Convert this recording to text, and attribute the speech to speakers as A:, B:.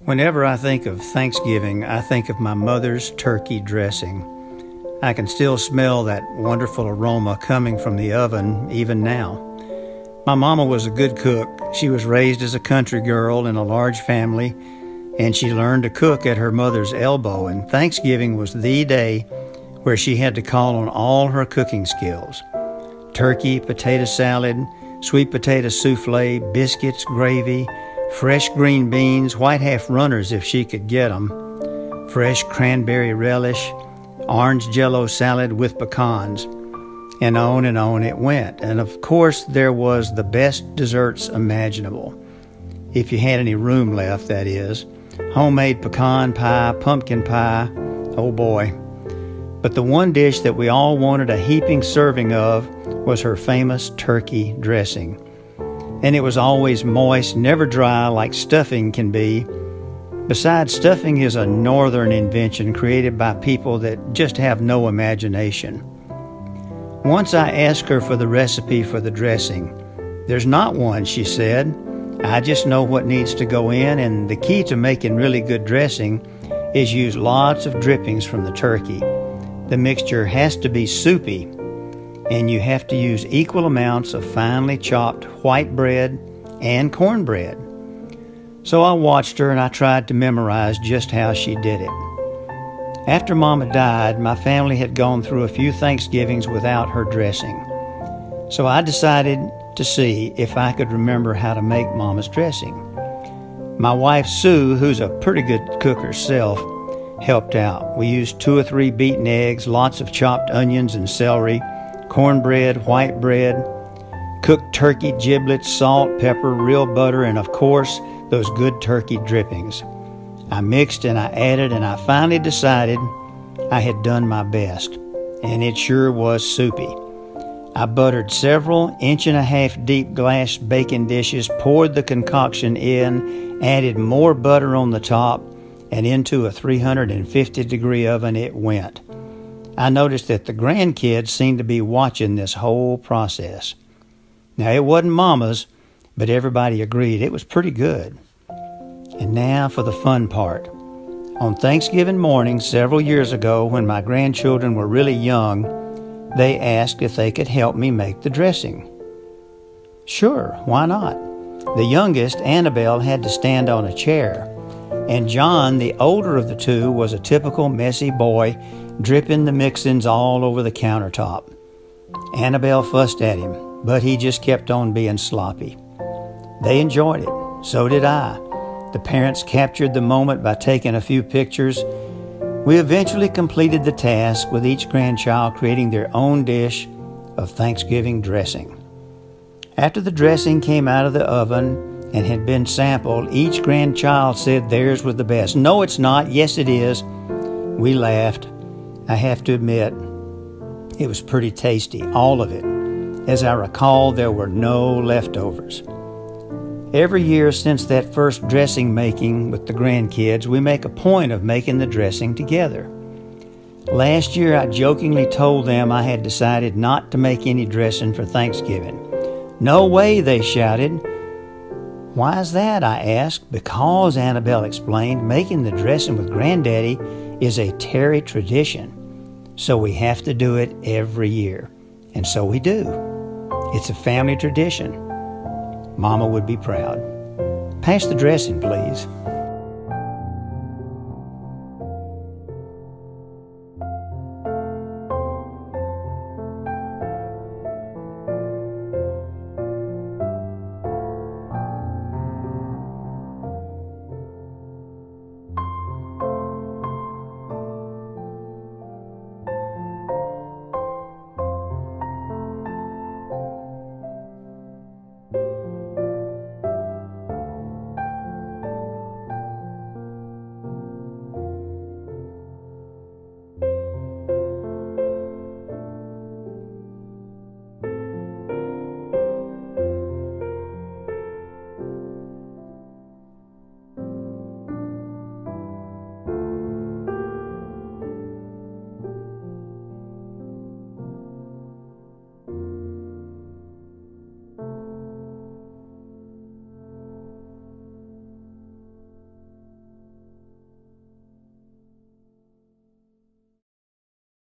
A: Whenever I think of Thanksgiving, I think of my mother's turkey dressing. I can still smell that wonderful aroma coming from the oven even now. My mama was a good cook. She was raised as a country girl in a large family, and she learned to cook at her mother's elbow, and Thanksgiving was the day where she had to call on all her cooking skills. Turkey, potato salad, sweet potato souffle, biscuits, gravy, fresh green beans, white half runners if she could get them, fresh cranberry relish, orange jello salad with pecans, and on it went. And of course there was the best desserts imaginable, if you had any room left, that is. Homemade pecan pie, pumpkin pie, oh boy. But the one dish that we all wanted a heaping serving of was her famous turkey dressing. And it was always moist, never dry like stuffing can be. Besides, stuffing is a northern invention created by people that just have no imagination. Once I asked her for the recipe for the dressing. "There's not one," she said. "I just know what needs to go in, and the key to making really good dressing is use lots of drippings from the turkey. The mixture has to be soupy, and you have to use equal amounts of finely chopped white bread and cornbread." So I watched her and I tried to memorize just how she did it. After Mama died, my family had gone through a few Thanksgivings without her dressing. So I decided to see if I could remember how to make Mama's dressing. My wife Sue, who's a pretty good cook herself, helped out. We used 2 or 3 beaten eggs, lots of chopped onions and celery, cornbread, white bread, cooked turkey giblets, salt, pepper, real butter, and of course, those good turkey drippings. I mixed and I added, and I finally decided I had done my best, and it sure was soupy. I buttered several 1.5-inch deep glass baking dishes, poured the concoction in, added more butter on the top, and into a 350-degree oven it went. I noticed that the grandkids seemed to be watching this whole process. Now, it wasn't Mama's, but everybody agreed it was pretty good. And now for the fun part. On Thanksgiving morning several years ago, when my grandchildren were really young, they asked if they could help me make the dressing. Sure, why not? The youngest, Annabelle, had to stand on a chair, and John, the older of the two, was a typical messy boy, dripping the mixins all over the countertop. Annabelle fussed at him, but he just kept on being sloppy. They enjoyed it. So did I. The parents captured the moment by taking a few pictures. We eventually completed the task, with each grandchild creating their own dish of Thanksgiving dressing. After the dressing came out of the oven and had been sampled, each grandchild said theirs was the best. "No, it's not. Yes, it is." We laughed. I have to admit, it was pretty tasty, all of it. As I recall, there were no leftovers. Every year since that first dressing making with the grandkids, we make a point of making the dressing together. Last year, I jokingly told them I had decided not to make any dressing for Thanksgiving. "No way," they shouted. "Why is that?" I asked. "Because," Annabelle explained, "making the dressing with Granddaddy is a Terry tradition. So we have to do it every year." And so we do. It's a family tradition. Mama would be proud. Pass the dressing, please.